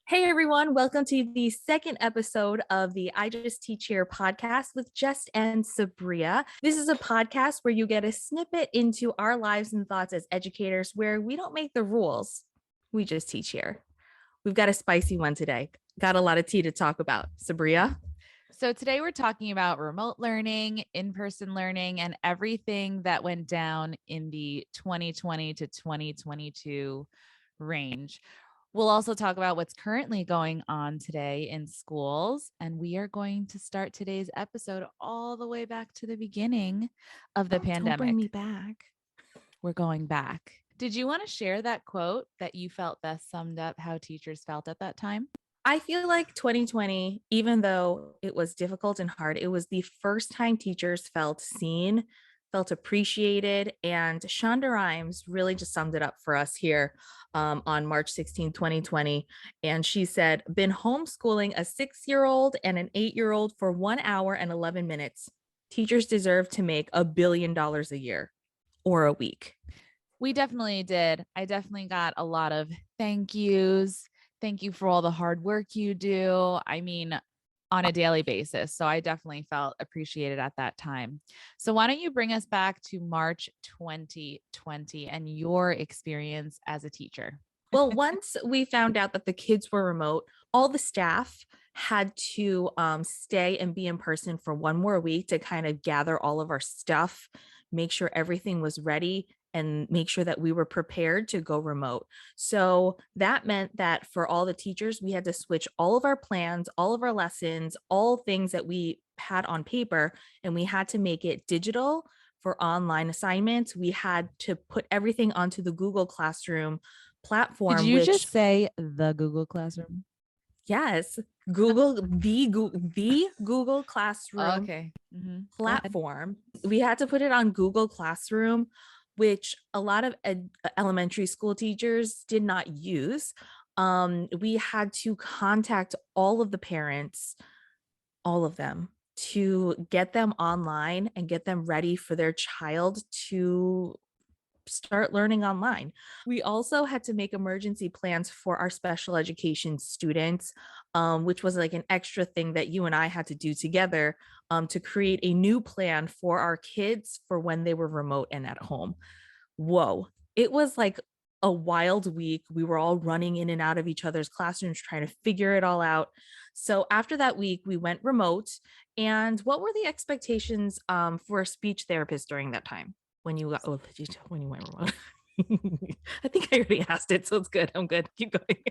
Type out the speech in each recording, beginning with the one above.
Hey everyone, welcome to the second episode of the I Just Teach Here podcast with Jess and Sabria. This is a podcast where you get a snippet into our lives and thoughts as educators where we don't make the rules, we just teach here. We've got a spicy one today. Got a lot of tea to talk about. Sabria? So today we're talking about remote learning, in-person learning, and everything that went down in the 2020 to 2022 range. We'll also talk about what's currently going on today in schools. And we are going to start today's episode all the way back to the beginning of the pandemic. Don't bring me back. We're going back. Did you want to share that quote that you felt best summed up how teachers felt at that time? I feel like 2020, even though it was difficult and hard, it was the first time teachers felt seen, felt appreciated. And Shonda Rhimes really just summed it up for us here on March 16, 2020. And she said, been homeschooling a 6-year-old and an 8-year-old for 1 hour and 11 minutes. Teachers deserve to make $1 billion a year or a week. We definitely did. I definitely got a lot of thank yous. Thank you for all the hard work you do. I mean, on a daily basis. So I definitely felt appreciated at that time. So why don't you bring us back to March 2020 and your experience as a teacher? Well, once we found out that the kids were remote, all the staff had to stay and be in person for 1 more week to kind of gather all of our stuff, make sure everything was ready, and make sure that we were prepared to go remote. So that meant that for all the teachers, we had to switch all of our plans, all of our lessons, all things that we had on paper, and we had to make it digital for online assignments. We had to put everything onto the Google Classroom platform. Did you just say the Google Classroom? Yes, the Google Classroom platform. We had to put it on Google Classroom, which a lot of elementary school teachers did not use. We had to contact all of the parents, all of them, to get them online and get them ready for their child to start learning online. We also had to make emergency plans for our special education students, which was like an extra thing that you and I had to do together to create a new plan for our kids for when they were remote and at home. Whoa, it was like a wild week. We were all running in and out of each other's classrooms trying to figure it all out. So after that week, we went remote. And what were the expectations for a speech therapist during that time? When you went remote? I think I already asked it, so it's good. I'm good. Keep going.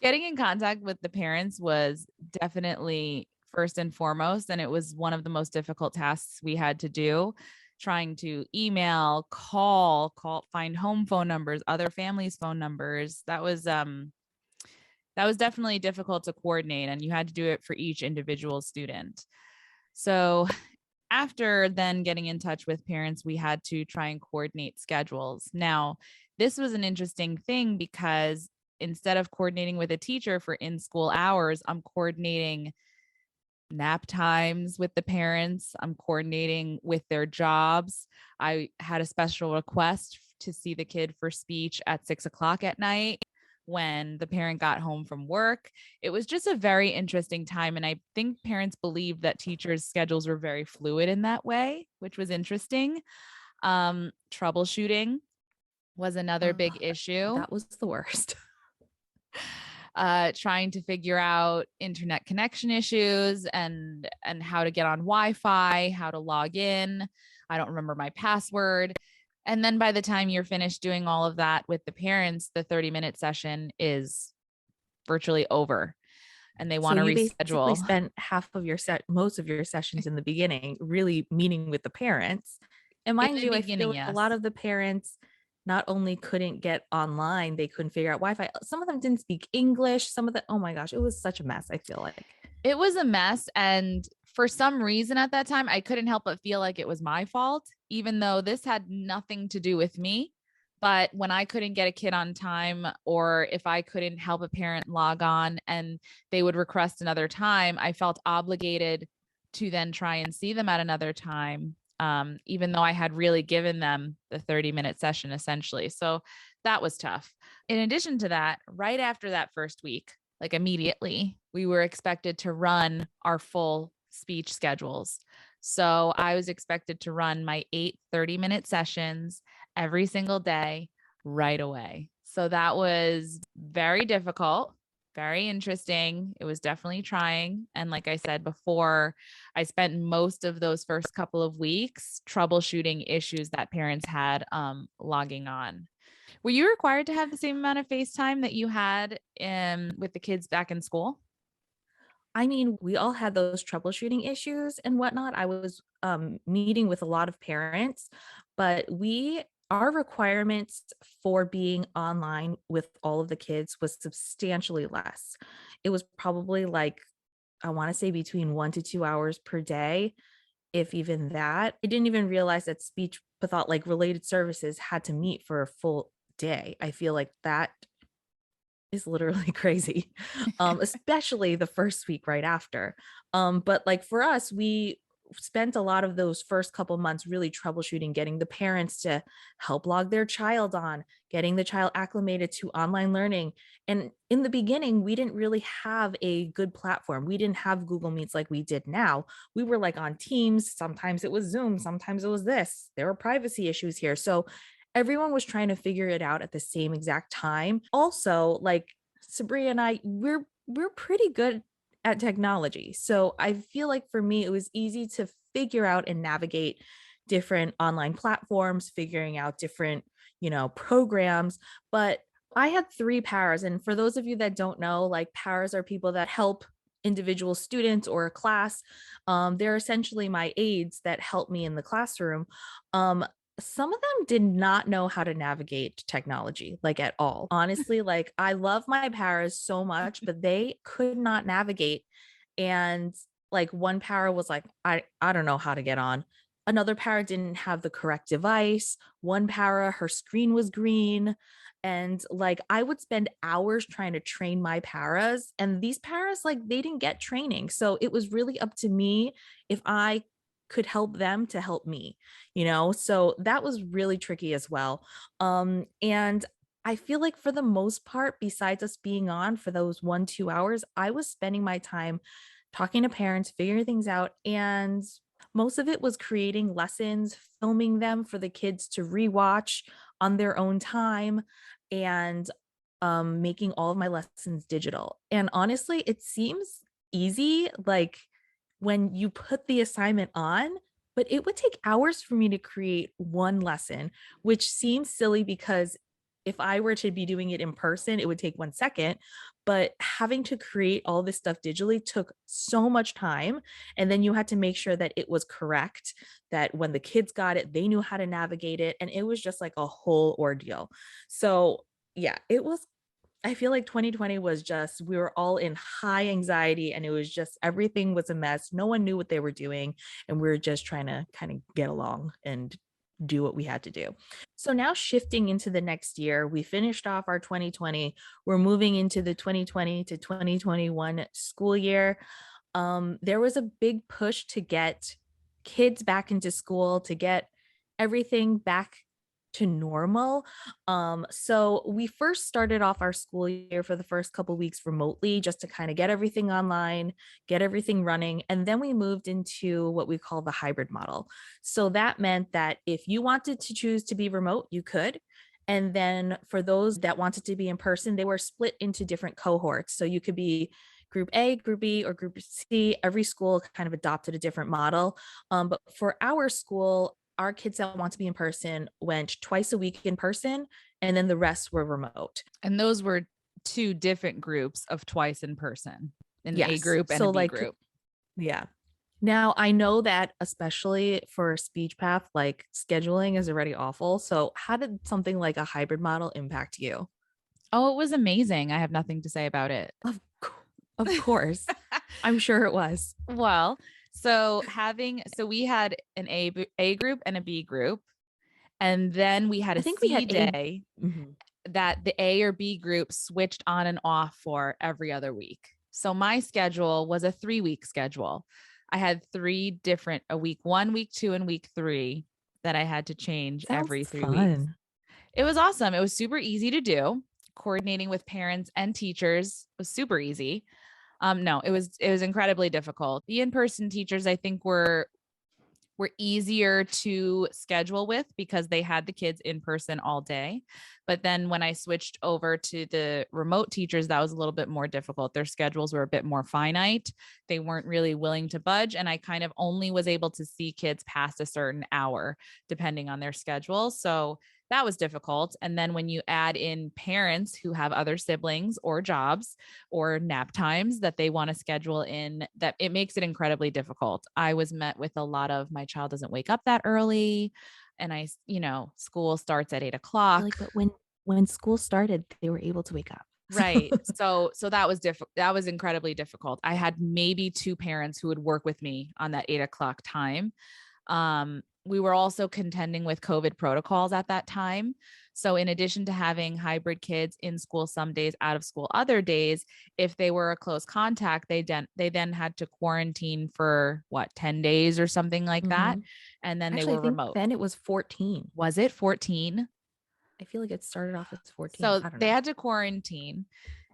Getting in contact with the parents was definitely first and foremost, and it was one of the most difficult tasks we had to do. Trying to email, call, find home phone numbers, other families' phone numbers. That was definitely difficult to coordinate, and you had to do it for each individual student. So after then getting in touch with parents, we had to try and coordinate schedules. Now, this was an interesting thing because instead of coordinating with a teacher for in-school hours, I'm coordinating nap times with the parents. I'm coordinating with their jobs. I had a special request to see the kid for speech at 6:00 at night when the parent got home from work. It was just a very interesting time. And I think parents believed that teachers' schedules were very fluid in that way, which was interesting. Troubleshooting was another big issue. That was the worst. Trying to figure out internet connection issues and how to get on Wi-Fi, how to log in. I don't remember my password. And then by the time you're finished doing all of that with the parents, the 30-minute session is virtually over and they want to reschedule. You spent most of your sessions in the beginning really meeting with the parents. And mind you, I feel like a lot of the parents not only couldn't get online, they couldn't figure out Wi-Fi. Some of them didn't speak English. Some of the, oh my gosh, it was such a mess. I feel like it was a mess. And for some reason at that time, I couldn't help but feel like it was my fault, even though this had nothing to do with me. But when I couldn't get a kid on time, or if I couldn't help a parent log on and they would request another time, I felt obligated to then try and see them at another time. even though I had really given them the 30-minute session essentially. So that was tough. In addition to that, right after that first week, like immediately, we were expected to run our full speech schedules. So I was expected to run my 8 30-minute sessions every single day right away. So that was very difficult, very interesting. It was definitely trying. And like I said before, I spent most of those first couple of weeks troubleshooting issues that parents had logging on. Were you required to have the same amount of FaceTime that you had with the kids back in school? I mean, we all had those troubleshooting issues and whatnot. I was meeting with a lot of parents, but our requirements for being online with all of the kids was substantially less. It was probably like, I want to say between 1 to 2 hours per day, if even that. I didn't even realize that speech pathology, like related services, had to meet for a full day. I feel like that is literally crazy, especially the first week right after. But like for us, we spent a lot of those first couple months really troubleshooting, getting the parents to help log their child on, getting the child acclimated to online learning. And in the beginning, we didn't really have a good platform. We didn't have Google Meets like we did now. We were like on Teams. Sometimes it was Zoom. Sometimes it was this. There were privacy issues here. So everyone was trying to figure it out at the same exact time. Also, like Sabria and I, we're pretty good at technology. So I feel like for me, it was easy to figure out and navigate different online platforms, figuring out different, programs. But I had 3 paras. And for those of you that don't know, like paras are people that help individual students or a class. They're essentially my aides that help me in the classroom. Um, some of them did not know how to navigate technology, like at all. Honestly, like I love my paras so much, but they could not navigate. And like one para was like, I don't know how to get on. Another para didn't have the correct device. One para, her screen was green. And like I would spend hours trying to train my paras. And these paras, like they didn't get training. So it was really up to me if I could help them to help me, So that was really tricky as well. And I feel like for the most part, besides us being on for those 1 2 hours, I was spending my time talking to parents, figuring things out. And most of it was creating lessons, filming them for the kids to rewatch on their own time, and making all of my lessons digital. And honestly, it seems easy, like when you put the assignment on, but it would take hours for me to create one lesson, which seems silly because if I were to be doing it in person, it would take 1 second. But having to create all this stuff digitally took so much time. And then you had to make sure that it was correct, that when the kids got it, they knew how to navigate it. And it was just like a whole ordeal. So, yeah, I feel like 2020 was just, we were all in high anxiety and it was just, everything was a mess. No one knew what they were doing. And we were just trying to kind of get along and do what we had to do. So now shifting into the next year, we finished off our 2020. We're moving into the 2020 to 2021 school year. There was a big push to get kids back into school, to get everything back to normal. So we first started off our school year for the first couple weeks remotely, just to kind of get everything online, get everything running. And then we moved into what we call the hybrid model. So that meant that if you wanted to choose to be remote, you could. And then for those that wanted to be in person, they were split into different cohorts. So you could be group A, group B, or group C. Every school kind of adopted a different model. But for our school, our kids that want to be in person went twice a week in person, and then the rest were remote. And those were 2 different groups of twice in person, an A Yes. group and So a B like, group. yeah. Now I know that especially for speech path, like scheduling is already awful. So how did something like a hybrid model impact you? Oh, it was amazing. I have nothing to say about it. Of course. I'm sure it was. Well, so we had an A group and a B group, and then we had I a think we C had a day Mhm. that the A or B group switched on and off for every other week. So my schedule was a 3-week schedule. I had a week 1, week 2, and week 3 that I had to change Sounds every 3 weeks. fun. It was awesome. It was super easy to do. Coordinating with parents and teachers was super easy. No, it was incredibly difficult. The in-person teachers, I think, were easier to schedule with because they had the kids in person all day. But then when I switched over to the remote teachers, that was a little bit more difficult. Their schedules were a bit more finite. They weren't really willing to budge. And I kind of only was able to see kids past a certain hour, depending on their schedule. So that was difficult. And then when you add in parents who have other siblings or jobs or nap times that they want to schedule in, that it makes it incredibly difficult. I was met with a lot of my child doesn't wake up that early. And school starts at 8 o'clock. Like, but when school started, they were able to wake up. Right. So that was difficult. That was incredibly difficult. I had maybe 2 parents who would work with me on that 8 o'clock time. We were also contending with COVID protocols at that time. So in addition to having hybrid kids in school some days, out of school other days, if they were a close contact, they then had to quarantine for 10 days or something like that. Mhm. And then they Actually, I were think remote. then it was 14. Was it 14? I feel like it started off as 14. So I don't they know. had to quarantine.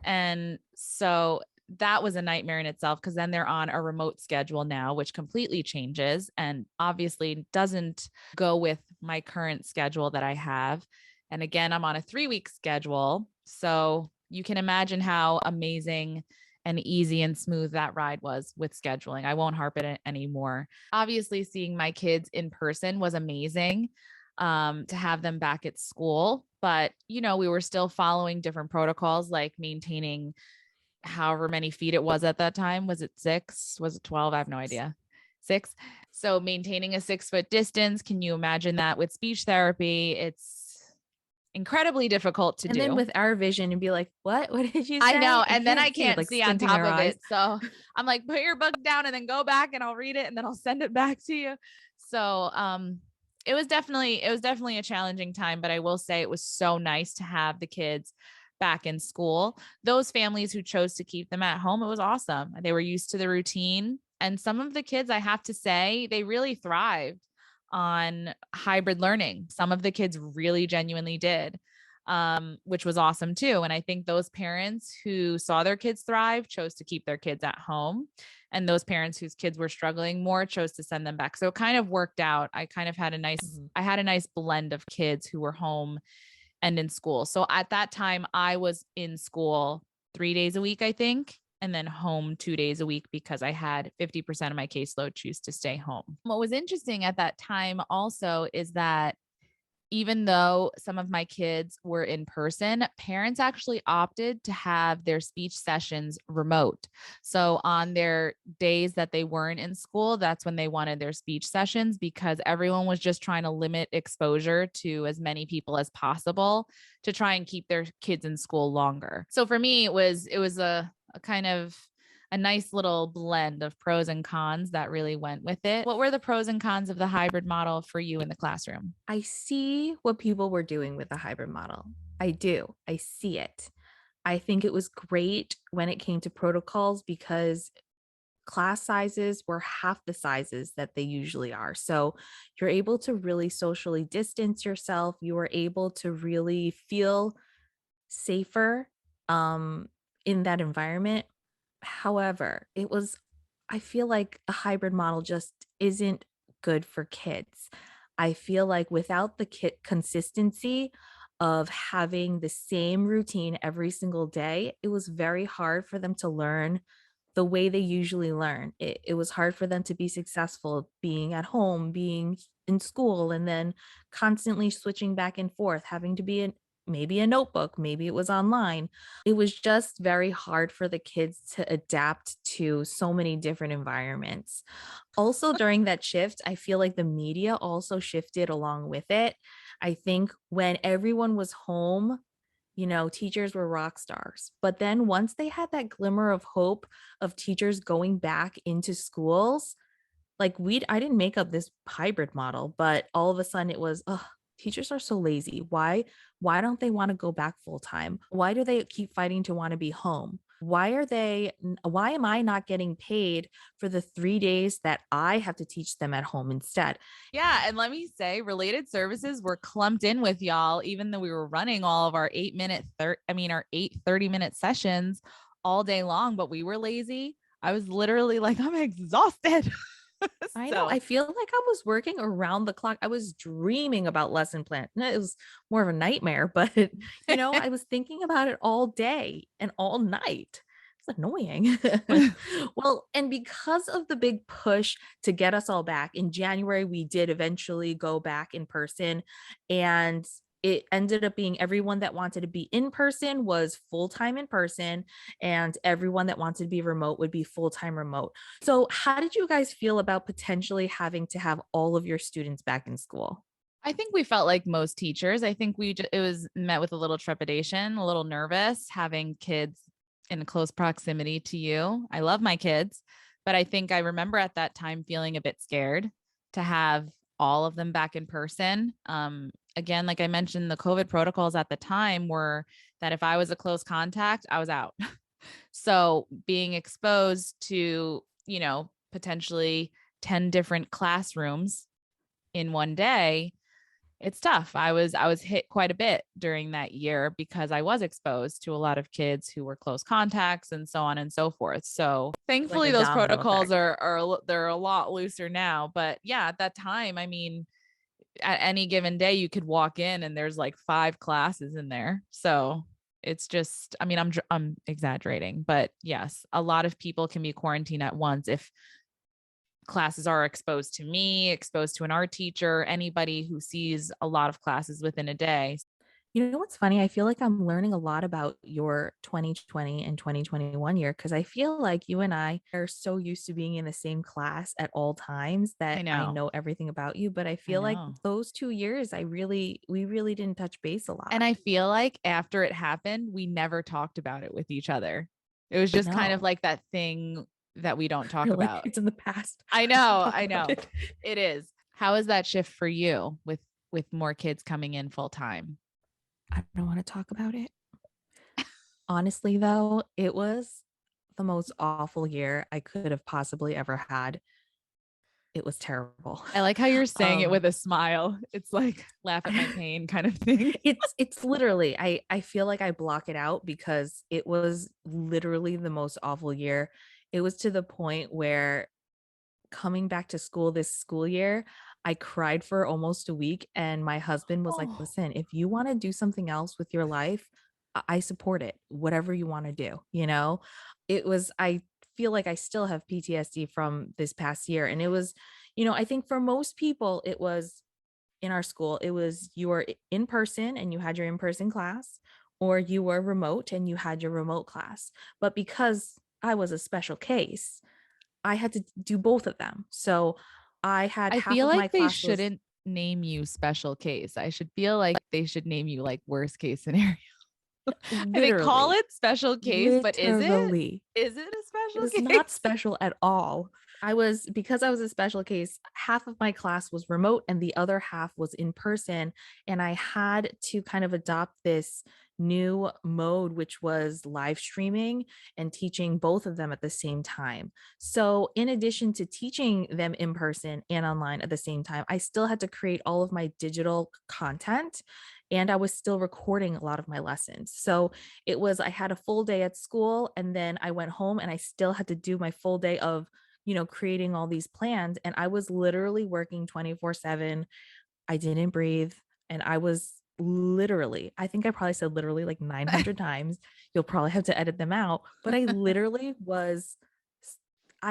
And so that was a nightmare in itself because then they're on a remote schedule now, which completely changes and obviously doesn't go with my current schedule that I have. And again, I'm on a 3-week schedule. So you can imagine how amazing and easy and smooth that ride was with scheduling. I won't harp it anymore. Obviously, seeing my kids in person was amazing, to have them back at school. But, we were still following different protocols like maintaining however many feet it was at that time. Was it 6? Was it 12? I have no idea. 6. So maintaining a 6-foot distance. Can you imagine that with speech therapy? It's incredibly difficult to And do. then with our vision and be like, what did you say? I know. And then I see, can't like see on squinting top our of eyes. it. So I'm like, put your book down and then go back and I'll read it and then I'll send it back to you. So, it was definitely a challenging time, but I will say it was so nice to have the kids back in school. Those families who chose to keep them at home, it was awesome. They were used to the routine. And some of the kids, I have to say, they really thrived on hybrid learning. Some of the kids really genuinely did, which was awesome too. And I think those parents who saw their kids thrive chose to keep their kids at home. And those parents whose kids were struggling more chose to send them back. So it kind of worked out. I kind of had I had a nice blend of kids who were home and in school. So at that time, I was in school 3 days a week, I think, and then home 2 days a week because I had 50% of my caseload choose to stay home. What was interesting at that time also is that even though some of my kids were in person, parents actually opted to have their speech sessions remote. So on their days that they weren't in school, that's when they wanted their speech sessions because everyone was just trying to limit exposure to as many people as possible to try and keep their kids in school longer. So for me, it was a kind of a nice little blend of pros and cons that really went with it. What were the pros and cons of the hybrid model for you in the classroom? I see what people were doing with the hybrid model. I do. I see it. I think it was great when it came to protocols because class sizes were half the sizes that they usually are. So you're able to really socially distance yourself. You were able to really feel safer um, in that environment. However, I feel like a hybrid model just isn't good for kids. I feel like without the kid consistency of having the same routine every single day, it was very hard for them to learn the way they usually learn. It was hard for them to be successful being at home, being in school, and then constantly switching back and forth, having to be in maybe a notebook, maybe it was online. It was just very hard for the kids to adapt to so many different environments. Also, during that shift, I feel like the media also shifted along with it. I think when everyone was home, teachers were rock stars. But then once they had that glimmer of hope of teachers going back into schools, like I didn't make up this hybrid model, but all of a sudden it was, oh, teachers are so lazy. Why don't they want to go back full time? Why do they keep fighting to want to be home? why am I not getting paid for the 3 days that I have to teach them at home instead? Yeah. And let me say, related services were clumped in with y'all, even though we were running all of our 8 30-minute sessions all day long, but we were lazy. I was literally like, I'm exhausted. I know. So I feel like I was working around the clock. I was dreaming about lesson plan. No, it was more of a nightmare, but I was thinking about it all day and all night. It's annoying. Well, and because of the big push to get us all back in January, we did eventually go back in person, and it ended up being everyone that wanted to be in person was full time in person, and everyone that wanted to be remote would be full time remote. So, how did you guys feel about potentially having to have all of your students back in school? I think we felt like most teachers. I think it was met with a little trepidation, a little nervous having kids in close proximity to you. I love my kids, but I think I remember at that time feeling a bit scared to have all of them back in person. Again, like I mentioned, the COVID protocols at the time were that if I was a close contact, I was out. So being exposed to, potentially 10 different classrooms in one day, it's tough. I was hit quite a bit during that year because I was exposed to a lot of kids who were close contacts and so on and so forth. So Like thankfully a those domino protocols effect. are they're a lot looser now. But yeah, at that time, I mean, at any given day you could walk in and there's like 5 classes in there. So it's just, I mean, I'm exaggerating, but yes, a lot of people can be quarantined at once if classes are exposed to me, exposed to an art teacher, anybody who sees a lot of classes within a day. You know what's funny? I feel like I'm learning a lot about your 2020 and 2021 year because I feel like you and I are so used to being in the same class at all times I that I know. know everything about you. But I I feel like know. those 2 years, we really didn't touch base a And lot. I feel like after it happened, we never talked about it with each other. It was just kind of No, like that thing that we don't talk you're like, about. it's in the past. I Let's not know, talk I about know. it. It is. How is that shift for you with more kids coming in full time? I don't want to talk about it. Honestly, though, it was the most awful year I could have possibly ever had. It was terrible. I like how you're saying it Um, with a smile. It's like laugh at my pain kind of thing. it's literally I feel like I block it out because it was literally the most awful year. It was to the point where coming back to school this school year, I cried for almost a week, and my husband was like, Oh, "Listen, if you want to do something else with your life, I support it. Whatever you want to do." I feel like I still have PTSD from this past year, and it was, I think for most people it was in our school, it was you were in person and you had your in-person class, or you were remote and you had your remote class. But because I was a special case, I had to do both of them. So I had I half feel of my like they class was shouldn't name you special case. I should feel like they should name you like worst case scenario. And they call literally, it special case, but is it? literally Is it a it special was not case? special at all. Because I was a special case, half of my class was remote and the other half was in person. And I had to kind of adopt this new mode, which was live streaming and teaching both of them at the same time. So, in addition to teaching them in person and online at the same time, I still had to create all of my digital content, and I was still recording a lot of my lessons. So, I had a full day at school, and then I went home and I still had to do my full day of, creating all these plans. And I was literally working 24/7. I didn't breathe. And I was literally, I think I probably said literally like 900 times. You'll probably have to edit them out. But I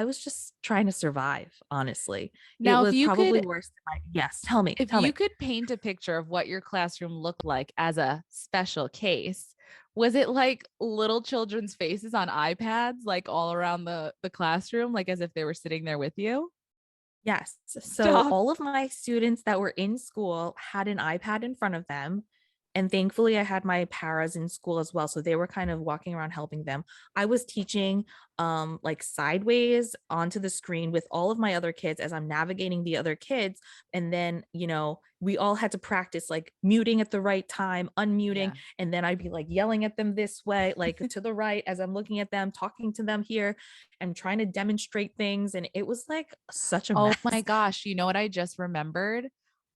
was just trying to survive, honestly. It Now, was probably worse than yes, tell me, if tell you me. could paint a picture of what your classroom looked like as a special case, was it like little children's faces on iPads, like all around the classroom, like as if they were sitting there with you? Yes. So Stop. all of my students that were in school had an iPad in front of them. And thankfully, I had my paras in school as well. So they were kind of walking around helping them. I was teaching like sideways onto the screen with all of my other kids as I'm navigating the other kids. And then, we all had to practice like muting at the right time, unmuting. Yeah. And then I'd be like yelling at them this way, like to the right as I'm looking at them, talking to them here and trying to demonstrate things. And it was like such a Oh mess. my gosh. You know what I just remembered?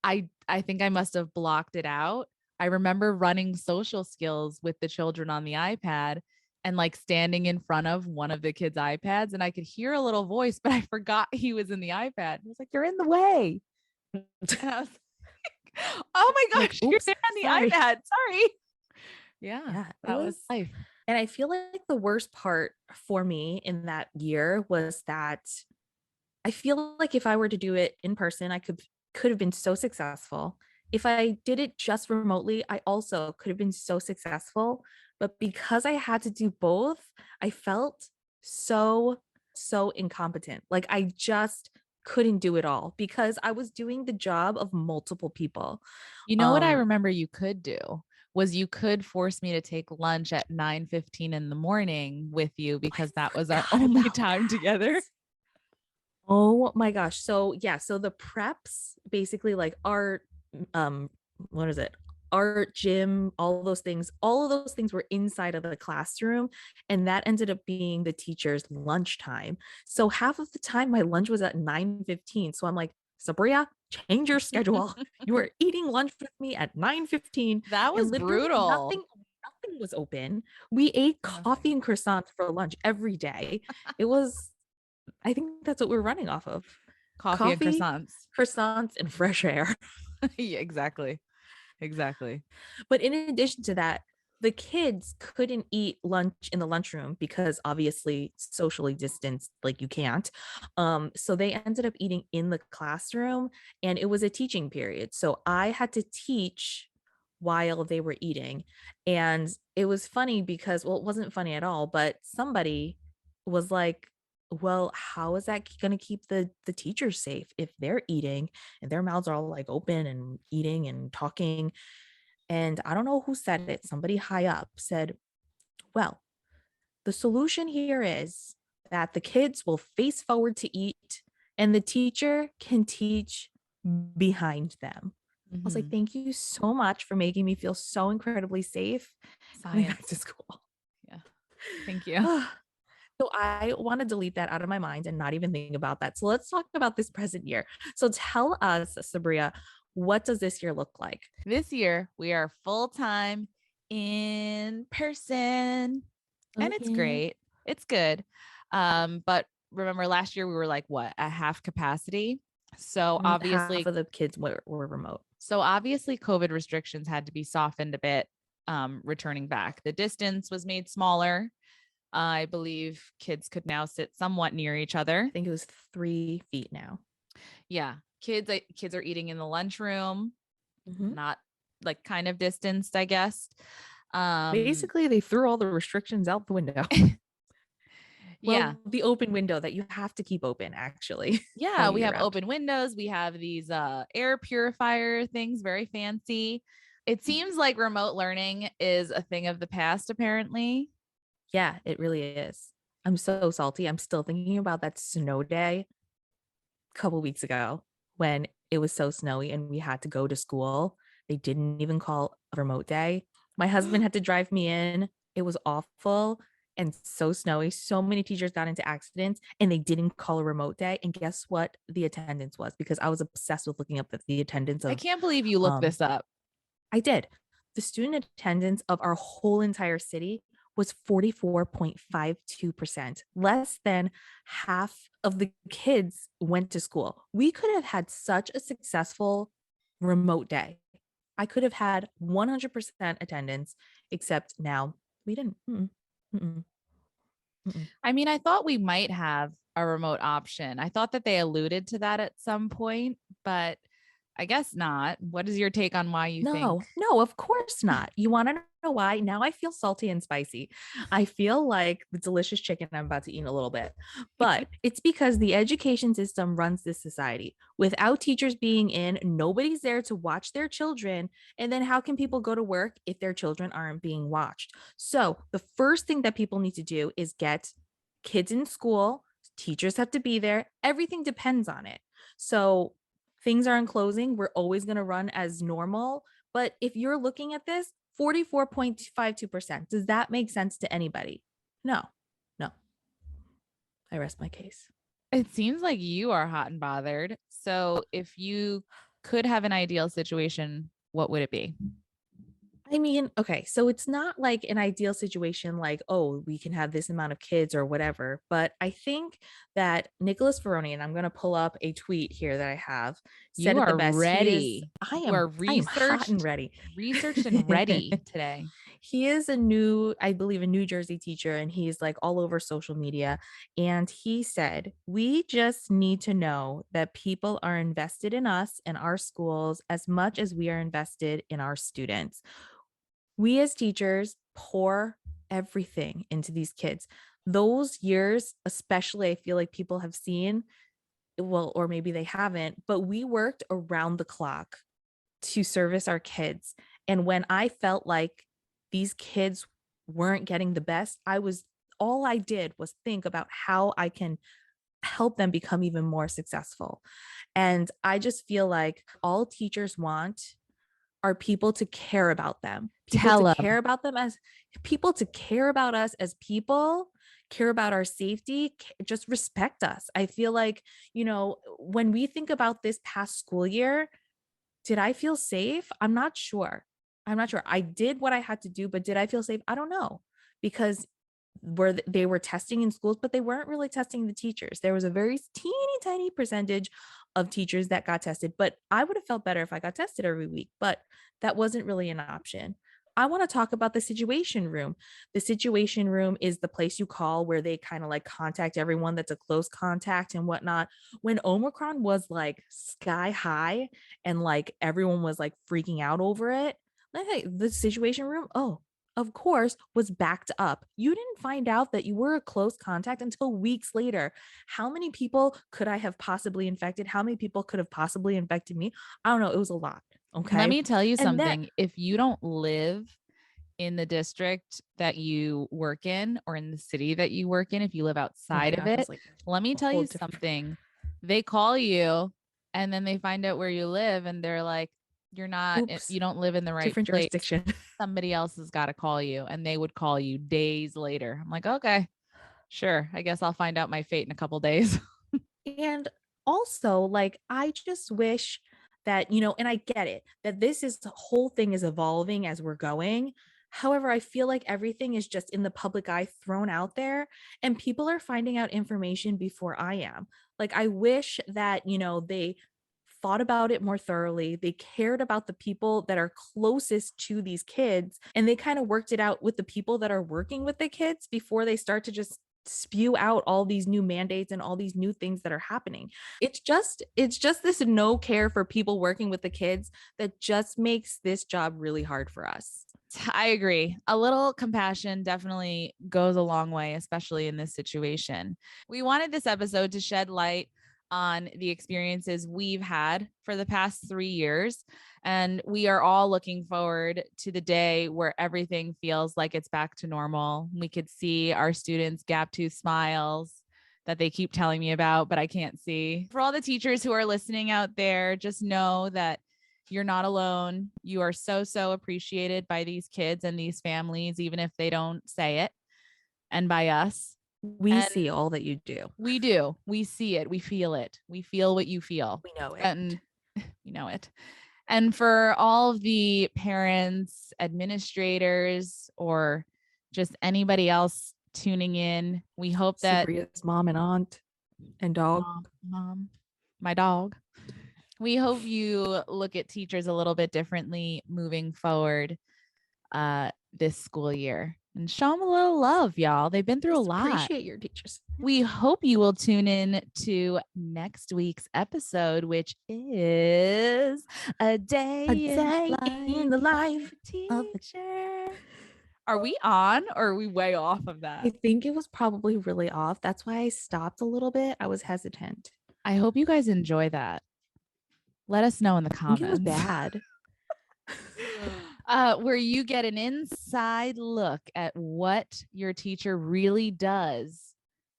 I think I must have blocked it out. I remember running social skills with the children on the iPad and like standing in front of one of the kids' iPads, and I could hear a little voice, but I forgot he was in the iPad. I was like, "You're in the way." And I was like, "Oh my Like, gosh, you're oops, there on the sorry. iPad. Sorry." Yeah, Yeah, it that was was life. and I feel like the worst part for me in that year was that I feel like if I were to do it in person, I could have been so successful. If I did it just remotely, I also could have been so successful, but because I had to do both, I felt so incompetent. Like I just couldn't do it all because I was doing the job of multiple people. You know what I Um remember you could do was you could force me to take lunch at 9:15 in the morning with you I because that was our forgot only about time together. that. Oh my gosh. So yeah, so the preps basically like art, um, what is it? Art, gym, all of those things were inside of the classroom. And that ended up being the teacher's lunchtime. So half of the time my lunch was at 9:15. So I'm like, Sabria, change your schedule. You are eating lunch with me at 9:15. That And was literally brutal. nothing was open. We ate coffee Nothing. and croissants for lunch every day. It was I think that's what we're running off of. Coffee and Coffee, croissants. croissants, and fresh air. Yeah, exactly. Exactly. But in addition to that, the kids couldn't eat lunch in the lunchroom because obviously socially distanced, like you can't. So they ended up eating in the classroom and it was a teaching period. So I had to teach while they were eating. And it was funny because, well, it wasn't funny at all, but somebody was like, well, how is that going to keep the teachers safe if they're eating and their mouths are all like open and eating and talking? And I don't know who said it. Somebody high up said, well, the solution here is that the kids will face forward to eat and the teacher can teach behind them. I was like, Mhm. thank you so much for making me feel so incredibly safe coming back to Science. school. Yeah. Thank you. So I want to delete that out of my mind and not even think about that. So let's talk about this present year. So tell us, Sabria, what does this year look like? This year, we are full time in person, Oh and it's yeah. great. It's good. But remember last year we were like what, at half capacity. So Half obviously, of the kids were remote. COVID restrictions had to be softened a bit, returning back. The distance was made smaller. I believe kids could now sit somewhat near each other. I think it was 3 feet now. Yeah. Kids are eating in the lunchroom, Mhm. not like kind of distanced, I guess. Um, Basically, they threw all the restrictions out the window. yeah. Well, the open window that you have to keep open actually Yeah, all we year have round. open windows. We have these air purifier things, very fancy. It seems like remote learning is a thing of the past, apparently. Yeah, it really is. I'm so salty. I'm still thinking about that snow day a couple weeks ago when it was so snowy and we had to go to school. They didn't even call a remote day. My husband had to drive me in. It was awful and so snowy. So many teachers got into accidents and they didn't call a remote day. And guess what the attendance was? Because I was obsessed with looking up the attendance I of can't believe you looked um this up. I did. The student attendance of our whole entire city was 44.52%. Less than half of the kids went to school. We could have had such a successful remote day. I could have had 100% attendance, except now we didn't. Mm-mm, mm-mm, mm-mm. I mean, I thought we might have a remote option. I thought that they alluded to that at some point, but I guess not. What is your take on why you think? No, of course not. You want to know why. Now I feel salty and spicy. I feel like the delicious chicken I'm about to eat in a little bit. But it's because the education system runs this society. Without teachers being in, nobody's there to watch their children. And then how can people go to work if their children aren't being watched? So the first thing that people need to do is get kids in school. Teachers have to be there. Everything depends on it. So things aren't closing. We're always going to run as normal. But if you're looking at this, 44.52%, does that make sense to anybody? No, no. I rest my case. It seems like you are hot and bothered. So if you could have an ideal situation, what would it be? I mean, okay, so it's not like an ideal situation like, oh, we can have this amount of kids or whatever. But I think that Nicholas Ferroni, and I'm going to pull up a tweet here that I have, said You it the are best. ready. I am hot and ready. Researched and ready today. He is I believe, a New Jersey teacher, and he's like all over social media. And he said, we just need to know that people are invested in us and our schools as much as we are invested in our students. We as teachers pour everything into these kids. Those years, especially, I feel like people have seen, well, or maybe they haven't, but we worked around the clock to service our kids. And when I felt like these kids weren't getting the best, all I did was think about how I can help them become even more successful. And I just feel like all teachers want are people to care about them, care about them as people, to care about us as people, care about our safety, just respect us. I feel like, when we think about this past school year, did I feel safe? I'm not sure. I did what I had to do, but did I feel safe? I don't know, because they were testing in schools, but they weren't really testing the teachers. There was a very teeny tiny percentage of teachers that got tested, but I would have felt better if I got tested every week, but that wasn't really an option. I want to talk about the situation room. The situation room is the place you call where they kind of like contact everyone that's a close contact and whatnot. When Omicron was like sky high and like everyone was like freaking out over it, like, the situation room, of course, was backed up. You didn't find out that you were a close contact until weeks later. How many people could I have possibly infected? How many people could have possibly infected me? I don't know. It was a lot. Okay. Let me tell you something. If you don't live in the district that you work in or in the city that you work in, if you live outside of it, let me tell you something. They call you and then they find out where you live and they're like, you don't live in the right different place. Jurisdiction. Somebody else has got to call you, and they would call you days later. I'm like, okay, sure. I guess I'll find out my fate in a couple days. And also, like, I just wish that, and I get it, that the whole thing is evolving as we're going. However, I feel like everything is just in the public eye, thrown out there, and people are finding out information before I am. Like, I wish that, they thought about it more thoroughly. They cared about the people that are closest to these kids, and they kind of worked it out with the people that are working with the kids before they start to just spew out all these new mandates and all these new things that are happening. It's just this no care for people working with the kids that just makes this job really hard for us. I agree. A little compassion definitely goes a long way, especially in this situation. We wanted this episode to shed light on the experiences we've had for the past 3 years. And we are all looking forward to the day where everything feels like it's back to normal. We could see our students' gap tooth smiles that they keep telling me about, but I can't see. For all the teachers who are listening out there, just know that you're not alone. You are so, so appreciated by these kids and these families, even if they don't say it, and by us. We see all that you do. We do. We see it. We feel it. We feel what you feel. We know it. And we know it. And for all of the parents, administrators, or just anybody else tuning in, we hope that Sabria's mom and aunt and dog. Mom, my dog. We hope you look at teachers a little bit differently moving forward this school year. And show them a little love, y'all. They've been through a lot. Appreciate your teachers. We hope you will tune in to next week's episode, which is a day in the life of a teacher. Are we on or are we way off of I that? think it was probably really off. That's why I stopped a little bit. I was hesitant. I hope you guys enjoy that. Let us know in the I think it was comments. bad. Where you get an inside look at what your teacher really does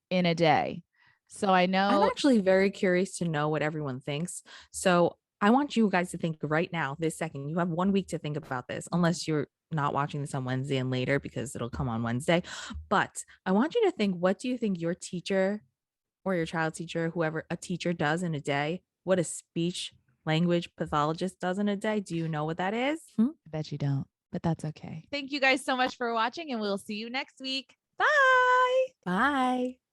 in a day. So I I'm know actually very curious to know what everyone thinks. So I want you guys to think right now, this second. You have 1 week to think about this, unless you're not watching this on Wednesday and later because it'll come on Wednesday. But I want you to think, what do you think your teacher or your child teacher, whoever a teacher does in a day? What a speech language pathologist does in a day? Do you know what that is? I bet you don't, but that's okay. Thank you guys so much for watching, and we'll see you next week. Bye. Bye.